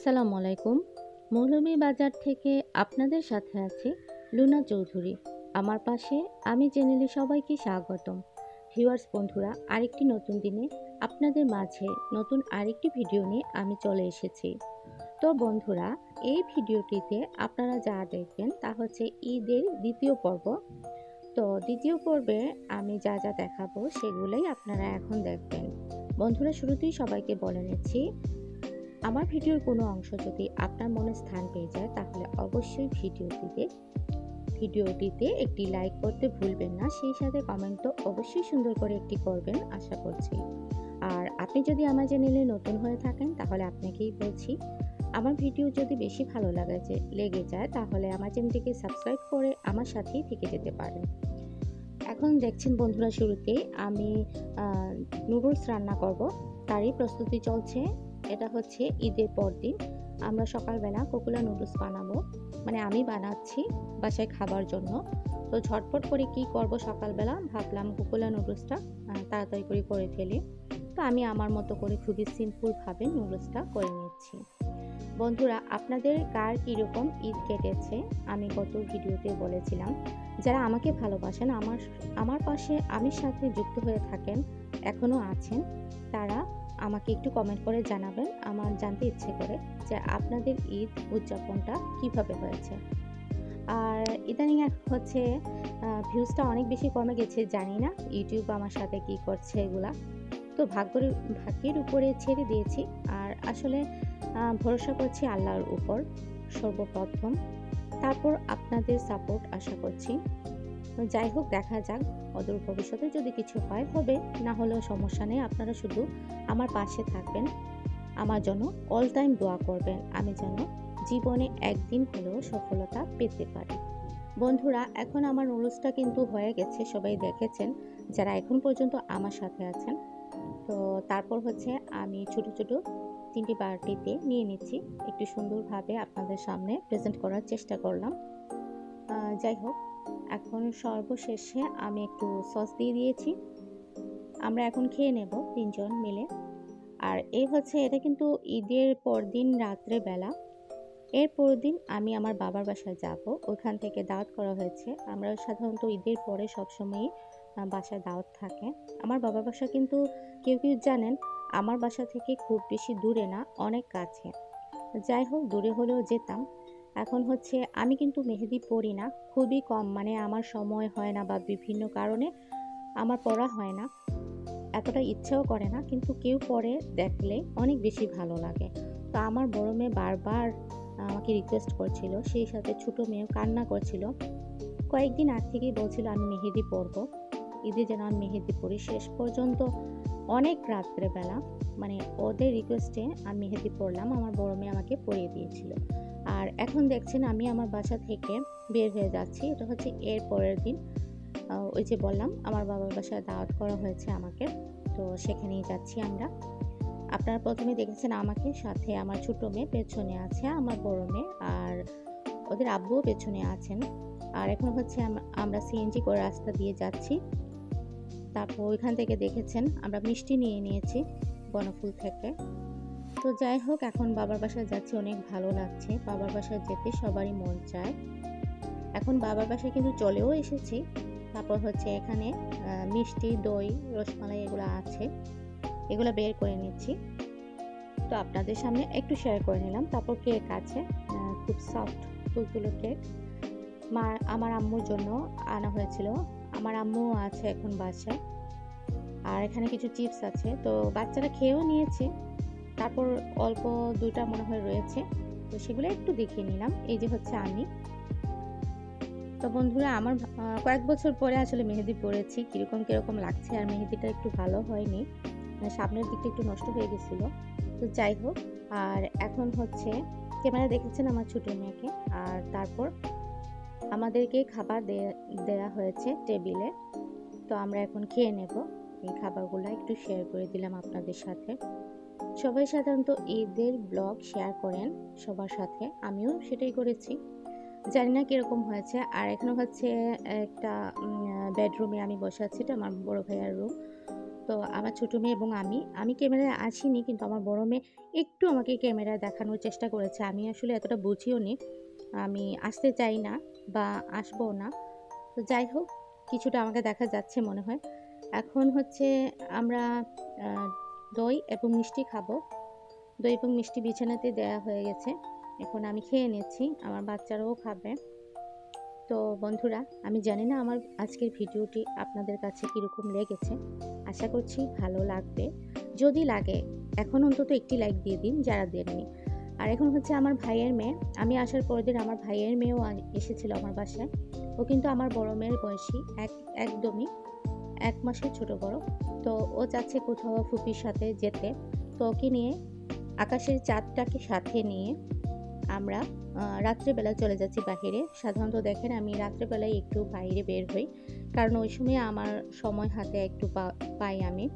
আসসালামু আলাইকুম। মৌলভীবাজার থেকে আপনাদের সাথে আছি লুনা চৌধুরী। আমার পাশে আমি চ্যানেলে সবাইকে স্বাগতম। ভিউয়ার্স বন্ধুরা, আরেকটি নতুন দিনে আপনাদের মাঝে নতুন আরেকটি ভিডিও নিয়ে আমি চলে এসেছি। তো বন্ধুরা, এই ভিডিওটিতে আপনারা যা দেখবেন তা হচ্ছে ঈদের দ্বিতীয় পর্ব। তো দ্বিতীয় পর্বে আমি যা যা দেখাবো সেগুলোই আপনারা এখন দেখবেন। বন্ধুরা, শুরুতেই সবাইকে বলে নিচ্ছি, আমার ভিডিওর কোনো অংশ যদি আপনার মনে স্থান পেয়ে যায় তাহলে অবশ্যই ভিডিওটিতে একটি লাইক করতে ভুলবেন না, সেই সাথে কমেন্ট তো অবশ্যই সুন্দর করে একটি করবেন আশা করছি। আর আপনি যদি আমার চ্যানেলে নতুন হয়ে থাকেন তাহলে আপনাকেই বলছি, আমার ভিডিও যদি বেশি ভালো লেগে যায় তাহলে আমার চ্যানেলটিকে সাবস্ক্রাইব করে আমার সাথেই থেকে যেতে পারেন। এখন দেখছেন বন্ধুরা, শুরুতেই আমি নুডলস রান্না করব, তারই প্রস্তুতি চলছে। এটা হচ্ছে ঈদের পর দিন। আমরা সকালবেলা কোকুলা নুডলস বানাবো, মানে আমি বানাচ্ছি বাসায় খাবার জন্য। তো ঝটপট করে কি করব, সকালবেলা ভাবলাম কোকুলা নুডলসটা তাড়াতাড়ি করে ফেলি। তো আমি আমার মতো করে খুবই সিম্পলভাবে নুডলসটা করে নিচ্ছি। বন্ধুরা, আপনাদের কার কীরকম ঈদ কেটেছে আমি গত ভিডিওতে বলেছিলাম। যারা আমাকে ভালোবাসেন, আমার পাশে আমির সাথে যুক্ত হয়ে থাকেন, এখনও আছেন, তারা আমাকে একটু কমেন্ট করে জানাবেন। আমার জানতে ইচ্ছে করে যে আপনাদের ঈদ উদযাপনটা কিভাবে হয়েছে। আর ইদানিং হচ্ছে ভিউজটা অনেক বেশি কমে গেছে, জানি না ইউটিউব আমার সাথে কি করছে এগুলা। তো ভাগ্যের উপরে ছেড়ে দিয়েছি। আর আসলে ভরসা করছি আল্লাহর উপর সর্বপ্রথম, তারপর আপনাদের সাপোর্ট আশা করছি। যাই হোক, দেখা যাক, অদূর ভবিষ্যতে যদি কিছু হয় হবে, না হলেও সমস্যা নেই। আপনারা শুধু আমার পাশে থাকবেন, আমার জন্য অল টাইম দোয়া করবেন, আমি যেন জীবনে একদিন হলেও সফলতা পেতে পারি। বন্ধুরা, এখন আমার নুডলসটা কিন্তু হয়ে গেছে, সবাই দেখেছেন যারা এখন পর্যন্ত আমার সাথে আছেন। তো তারপর হচ্ছে আমি ছোট ছোট 3টি বাটিতে নিয়ে নিচ্ছি, একটু সুন্দরভাবে আপনাদের সামনে প্রেজেন্ট করার চেষ্টা করলাম। যাই হোক, এখন সর্বশেষে আমি একটু সস দিয়ে দিয়েছি। আমরা এখন খেয়ে নেব 3 জন মিলে। আর এটা কিন্তু ঈদের পরদিন রাত্রে বেলা। এর পরদিন আমি আমার বাবার বাসায় যাব, ওখান থেকে দাওয়াত করা হয়েছে। আমরা সাধারণত ঈদের পরে সবসময়ই বাসায় দাওয়াত থাকে। আমার বাবার বাসা কিন্তু কেউ জানেন আমার বাসা থেকে খুব বেশি দূরে না, অনেক কাছে। যাই হোক, দূরে হলেও যেতাম। এখন আমি কিন্তু মেহেদি পরি না, খুবই কম, মানে আমার সময় হয় না বা বিভিন্ন কারণে আমার পরা হয় না, এতটা ইচ্ছাও করে না, কিন্তু কেউ পরে দেখলে অনেক বেশি ভালো লাগে। তো আমার বড় মেয়ে বারবার আমাকে রিকোয়েস্ট করছিল, সেই সাথে ছোটো মেয়েও কান্না করছিল। কয়েকদিন আগ থেকেই বলছিল আমি মেহেদি পরবো, ঈদে যেন আমি মেহেদি পরি। শেষ পর্যন্ত অনেক রাত্রেবেলা, মানে ওদের রিকোয়েস্টে আমি মেহেদি পরলাম, আমার বড় মেয়ে আমাকে পরিয়ে দিয়েছিল। আর এখন দেখছেন আমি আমার বাসা থেকে বের হয়ে যাচ্ছি। এটা হচ্ছে এর পরের দিন। ওই যে বললাম আমার বাবার বাসায় দাওয়াত করা হয়েছে আমাকে, তো সেখানেই যাচ্ছি আমরা। আপনারা প্রথমে দেখেছেন আমাকে, সাথে আমার ছোট মেয়ে পেছনে আছে, আমার বড় মেয়ে আর ওদের আব্বুও পেছনে আছেন। আর এখন আমরা সিএনজি করে রাস্তা দিয়ে যাচ্ছি। তারপর ওইখান থেকে দেখেছেন আমরা মিষ্টি নিয়ে নিয়েছি বনফুল থেকে। তো যাই হোক, এখন বাবার বাসায় যাচ্ছি, অনেক ভালো লাগছে। বাবার বাসায় যেতে সবারই মন চায়। এখন বাবার বাসায় কিন্তু চলেও এসেছি। তারপর এখানে মিষ্টি, দই, রসমালাই এগুলো আছে, এগুলো বের করে নিচ্ছি। তো আপনাদের সামনে একটু শেয়ার করে নিলাম। তারপর কেক আছে, খুব সফট তুলতুলো কেক, আমার আম্মুর জন্য আনা হয়েছিল। আমার আম্মু আছে এখন বাসায়। আর এখানে কিছু চিপস আছে, তো বাচ্চারা খেয়েও নিয়েছে। তারপর অল্প 2টা মনে হয় রয়েছে, তো সেগুলো একটু দেখিয়ে নিলাম। এই যে আমি। তো বন্ধুরা, আমার কয়েক বছর পরে আসলে মেহেদি পরেছি, কিরকম লাগছে। আর মেহেদিটা একটু ভালো হয়নি, মানে সামনের দিকটা একটু নষ্ট হয়ে গেছিল। তো যাই হোক, আর এখন ক্যামেরা দেখেছেন আমার ছোট মেয়েকে। আর তারপর আমাদেরকে খাবার দেয়া হয়েছে টেবিলে, তো আমরা এখন খেয়ে নেব। এই খাবারগুলো একটু শেয়ার করে দিলাম আপনাদের সাথে। সবাই সাধারণত ঈদের ব্লগ শেয়ার করেন সবার সাথে, আমিও সেটাই করেছি। জানি না কিরকম হয়েছে। আর এখানে একটা বেডরুমে আমি বসে আছি, এটা আমার বড় ভাইয়ার রুম। তো আমার ছোটো মেয়ে এবং আমি ক্যামেরায় আসিনি, কিন্তু আমার বড় মেয়ে একটু আমাকে ক্যামেরায় দেখানোর চেষ্টা করেছে। আমি আসলে এতটা বুঝিও নি, আমি আসতে চাই না বা আসবো না। তো যাই হোক, কিছুটা আমাকে দেখা যাচ্ছে মনে হয়। এখন হচ্ছে আমরা আহ, দই এবং মিষ্টি খাবো। দই এবং মিষ্টি বিছানাতে দেয়া হয়ে গেছে, এখন আমি খেয়ে নিচ্ছি, আমার বাচ্চারাও খাবে। তো বন্ধুরা, আমি জানি না আমার আজকের ভিডিওটি আপনাদের কাছে কীরকম লেগেছে। আশা করছি ভালো লাগবে। যদি লাগে এখন অন্তত একটি লাইক দিয়ে দিন যারা দেননি। আর এখন হচ্ছে আমার ভাইয়ের মেয়ে, আমি আসার পরের দিন আমার ভাইয়ের মেয়েও এসেছিল আমার বাসায়। ও কিন্তু আমার বড় মেয়ের বয়সী, একদমই 1 মাসের ছোট বড়। তো ও যাচ্ছে কোথাও ফুপির সাথে যেতে। তো ওকে নিয়ে, আকাশের চাঁদটাকে সাথে নিয়ে আমরা রাত্রেবেলা চলে যাচ্ছি বাহিরে। সাধারণত দেখেন আমি রাত্রেবেলায় একটু বাইরে বের হই, কারণ ওই সময় আমার সময় হাতে একটু পাই আমি।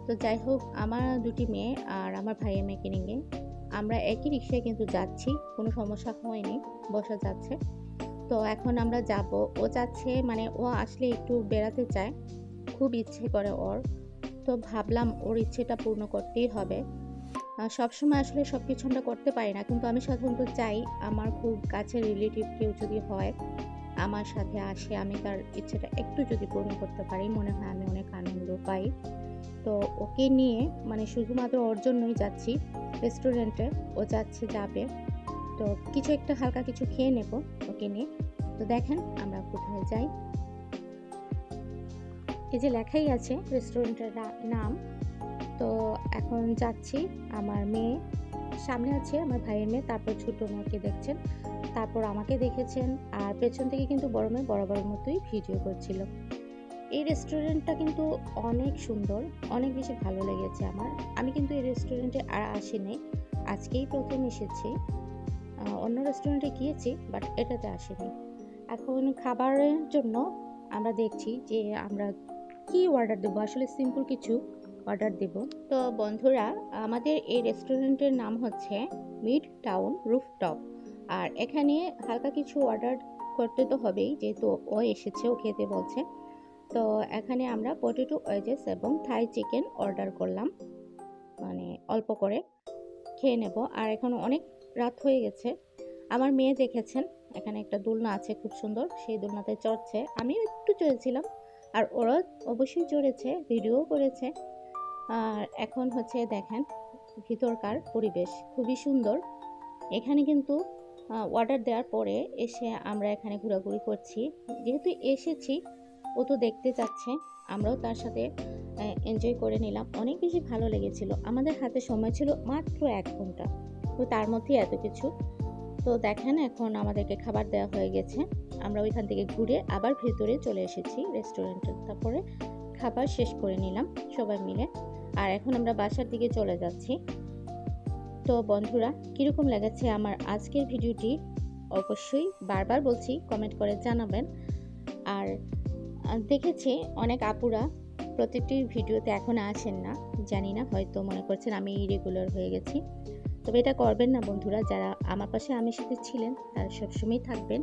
তো যাই হোক, আমার দুটি মেয়ে আর আমার ভাইয়ের মেয়েকে নিয়ে আমরা একই রিক্সায় কিন্তু যাচ্ছি, কোনো সমস্যা হয়নি, বসা যাচ্ছে। তো এখন আমরা যাব। ও যাচ্ছে, মানে ও আসলে একটু বেড়াতে চায়, খুব ইচ্ছে করে ওর। তো ভাবলাম ওর ইচ্ছেটা পূর্ণ করতেই হবে। সবসময় আসলে সব কিছু আমরা করতে পারি না, কিন্তু আমি সাধারণত চাই আমার খুব কাছের রিলেটিভ কেউ যদি হয় আমার সাথে আসে, আমি তার ইচ্ছেটা একটু যদি পূর্ণ করতে পারি, মনে হয় আমি অনেক আনন্দ পাই। তো ওকে নিয়ে, মানে শুধুমাত্র ওর জন্যই যাচ্ছি রেস্টুরেন্টে। ও যাবে, তো কিছু একটা হালকা কিছু খেয়ে নেব ওকে নিয়ে। তো দেখেন আমরা কোথায় যাই। এই যে লেখাই আছে রেস্টুরেন্টের নাম। তো এখন যাচ্ছি, আমার মেয়ে সামনে আছে, আমার ভাইয়ের মেয়ে, তারপর ছোট মেয়েকে দেখছেন, তারপর আমাকে দেখেছেন, আর পেছন থেকে কিন্তু বড় মেয়ে বরাবর মতোই ভিডিও করছিল। এই রেস্টুরেন্টটা কিন্তু অনেক সুন্দর, অনেক বেশি ভালো লেগেছে আমার। আমি কিন্তু এই রেস্টুরেন্টে আর আসিনি, আজকেই প্রথম এসেছি। অন্য রেস্টুরেন্টে গিয়েছি, বাট এটাতে আসিনি। এখন খাবারের জন্য আমরা দেখছি যে আমরা কি অর্ডার দেবো, আসলে সিম্পল কিছু অর্ডার দেব। তো বন্ধুরা, আমাদের এই রেস্টুরেন্টের নাম হচ্ছে মিড টাউন রুফটপ। আর এখানে হালকা কিছু অর্ডার করতে তো হবেই, যেহেতু ও এসেছে, ও খেতে বলছে। তো এখানে আমরা পটেটো ওয়েজেস এবং থাই চিকেন অর্ডার করলাম, মানে অল্প করে খেয়ে নেব। আর এখন অনেক রাত হয়ে গেছে। আমার মেয়ে দেখেছেন, এখানে একটা দোলনা আছে খুব সুন্দর, সেই দোলনাতে চড়ছে, আমিও একটু চড়েছিলাম, আর ওরা অবশ্যই চড়েছে, ভিডিও করেছে। আর এখন হচ্ছে দেখেন ভিতরকার পরিবেশ খুবই সুন্দর। এখানে কিন্তু অর্ডার দেওয়ার পরে এসে আমরা এখানে ঘোরাঘুরি করছি, যেহেতু এসেছি ও তো দেখতে চাচ্ছে, আমরাও তার সাথে এনজয় করে নিলাম। অনেক বেশি ভালো লেগেছিল। আমাদের হাতে সময় ছিল মাত্র 1 ঘন্টা, তো তার মধ্যে এত কিছু। তো দেখেন এখন আমাদেরকে খাবার দেওয়া হয়ে গেছে, আমরা ওইখান থেকে ঘুরে আবার ভেতরে চলে এসেছি রেস্টুরেন্টে। তারপরে খাবার শেষ করে নিলাম সবাই মিলে, আর এখন আমরা বাসার দিকে চলে যাচ্ছি। তো বন্ধুরা, কীরকম লেগেছে আমার আজকের ভিডিওটি অবশ্যই বারবার বলছি কমেন্ট করে জানাবেন। আর দেখেছি অনেক আপুরা প্রত্যেকটি ভিডিওতে এখন আসেন না, জানি না, হয়তো মনে করছেন আমি ইরেগুলার হয়ে গেছি। তবে এটা করবেন না বন্ধুরা, যারা আমার পাশে আমি সাথে ছিলেন তারা সবসময় থাকবেন,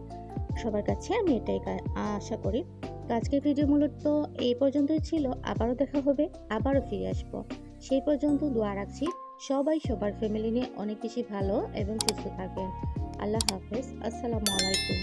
সবার কাছে আমি এটাই আশা করি। তো আজকের ভিডিও মূলত এই পর্যন্তই ছিল, আবারও দেখা হবে, আবারও ফিরে আসবো। সেই পর্যন্ত দোয়া রাখছি সবাই সবার ফ্যামিলি নিয়ে অনেক বেশি ভালো এবং সুস্থ থাকবেন। আল্লাহ হাফেজ, আসসালামু আলাইকুম।